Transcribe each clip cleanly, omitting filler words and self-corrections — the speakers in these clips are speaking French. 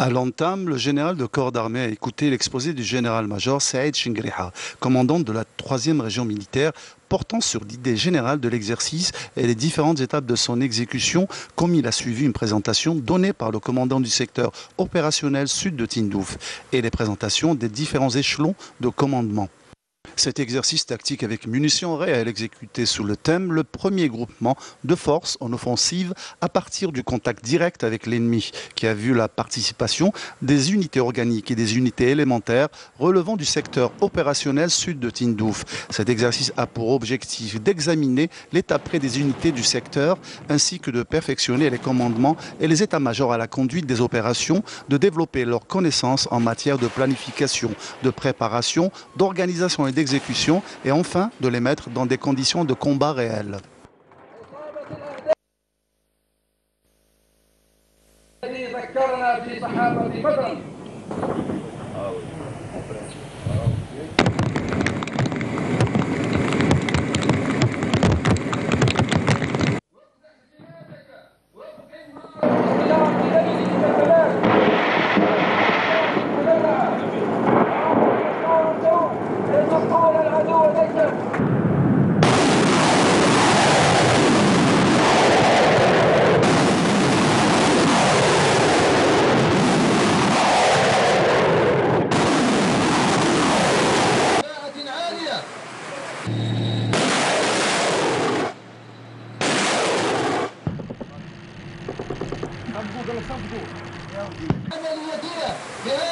À l'entame, le général de corps d'armée a écouté l'exposé du général-major Saïd Chingriha, commandant de la 3e région militaire, portant sur l'idée générale de l'exercice et les différentes étapes de son exécution, comme il a suivi une présentation donnée par le commandant du secteur opérationnel sud de Tindouf et les présentations des différents échelons de commandement. Cet exercice tactique avec munitions réelles exécuté sous le thème le premier groupement de forces en offensive à partir du contact direct avec l'ennemi, qui a vu la participation des unités organiques et des unités élémentaires relevant du secteur opérationnel sud de Tindouf. Cet exercice a pour objectif d'examiner l'état près des unités du secteur ainsi que de perfectionner les commandements et les états-majors à la conduite des opérations, de développer leurs connaissances en matière de planification, de préparation, d'organisation et d'exécution et enfin de les mettre dans des conditions de combat réelles.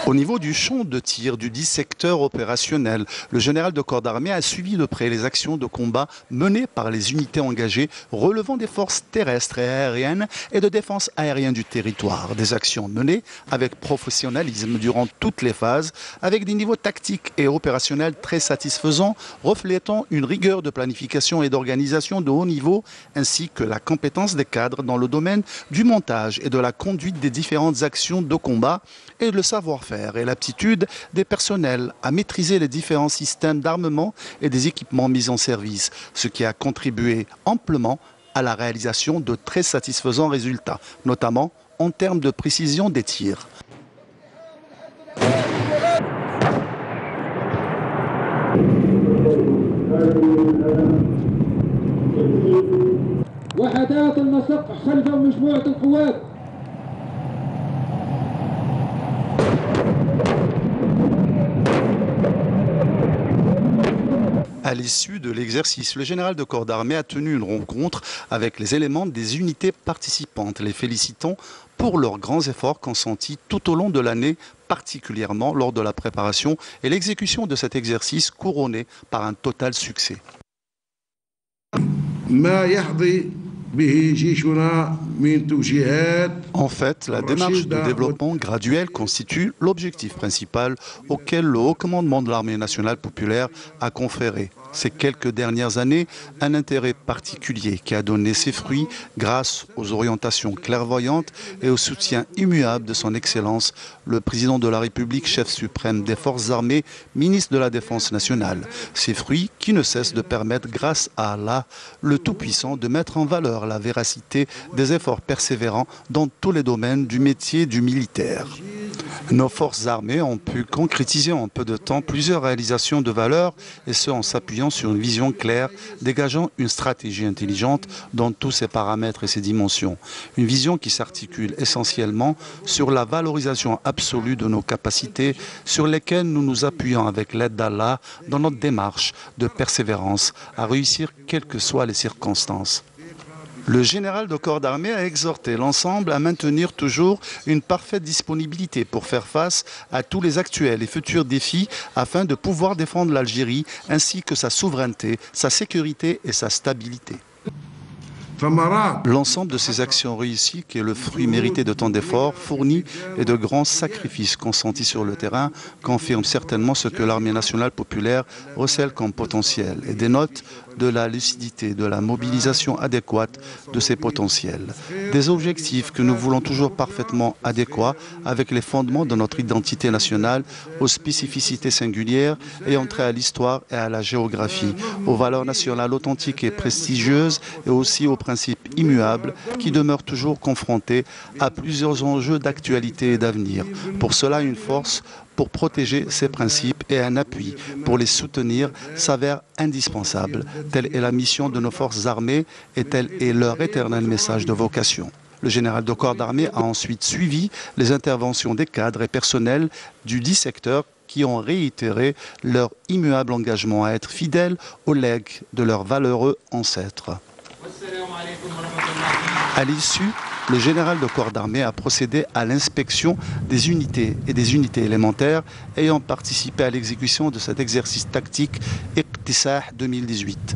Au niveau du champ de tir du dit secteur opérationnel, le général de corps d'armée a suivi de près les actions de combat menées par les unités engagées relevant des forces terrestres et aériennes et de défense aérienne du territoire. Des actions menées avec professionnalisme durant toutes les phases, avec des niveaux tactiques et opérationnels très satisfaisants, reflétant une rigueur de planification et d'organisation de haut niveau, ainsi que la compétence des cadres dans le domaine du montage et de la conduite des différentes actions de combat et le savoir-faire et l'aptitude des personnels à maîtriser les différents systèmes d'armement et des équipements mis en service, ce qui a contribué amplement à la réalisation de très satisfaisants résultats, notamment en termes de précision des tirs. À l'issue de l'exercice, le général de corps d'armée a tenu une rencontre avec les éléments des unités participantes, les félicitant pour leurs grands efforts consentis tout au long de l'année, particulièrement lors de la préparation et l'exécution de cet exercice couronné par un total succès. En fait, la démarche de développement graduel constitue l'objectif principal auquel le haut commandement de l'armée nationale populaire a conféré ces quelques dernières années un intérêt particulier qui a donné ses fruits grâce aux orientations clairvoyantes et au soutien immuable de son Excellence, le président de la République, chef suprême des forces armées, ministre de la Défense nationale. Ces fruits qui ne cessent de permettre, grâce à Allah, le Tout-Puissant, de mettre en valeur la véracité des efforts persévérants dans tous les domaines du métier du militaire. Nos forces armées ont pu concrétiser en peu de temps plusieurs réalisations de valeur, et ce en s'appuyant sur une vision claire, dégageant une stratégie intelligente dans tous ses paramètres et ses dimensions. Une vision qui s'articule essentiellement sur la valorisation absolue de nos capacités, sur lesquelles nous nous appuyons avec l'aide d'Allah dans notre démarche de persévérance à réussir quelles que soient les circonstances. Le général de corps d'armée a exhorté l'ensemble à maintenir toujours une parfaite disponibilité pour faire face à tous les actuels et futurs défis afin de pouvoir défendre l'Algérie ainsi que sa souveraineté, sa sécurité et sa stabilité. L'ensemble de ces actions réussies, qui est le fruit mérité de tant d'efforts fournis et de grands sacrifices consentis sur le terrain, confirme certainement ce que l'armée nationale populaire recèle comme potentiel et dénote de la lucidité, de la mobilisation adéquate de ces potentiels. Des objectifs que nous voulons toujours parfaitement adéquats avec les fondements de notre identité nationale, aux spécificités singulières ayant trait à l'histoire et à la géographie, aux valeurs nationales authentiques et prestigieuses et aussi aux principes immuables qui demeurent toujours confrontés à plusieurs enjeux d'actualité et d'avenir. Pour cela, une force pour protéger ces principes et un appui pour les soutenir s'avère indispensable. Telle est la mission de nos forces armées et tel est leur éternel message de vocation. Le général de corps d'armée a ensuite suivi les interventions des cadres et personnels du 10 secteurs qui ont réitéré leur immuable engagement à être fidèles au legs de leurs valeureux ancêtres. À l'issue, le général de corps d'armée a procédé à l'inspection des unités et des unités élémentaires ayant participé à l'exécution de cet exercice tactique Iqtisah 2018.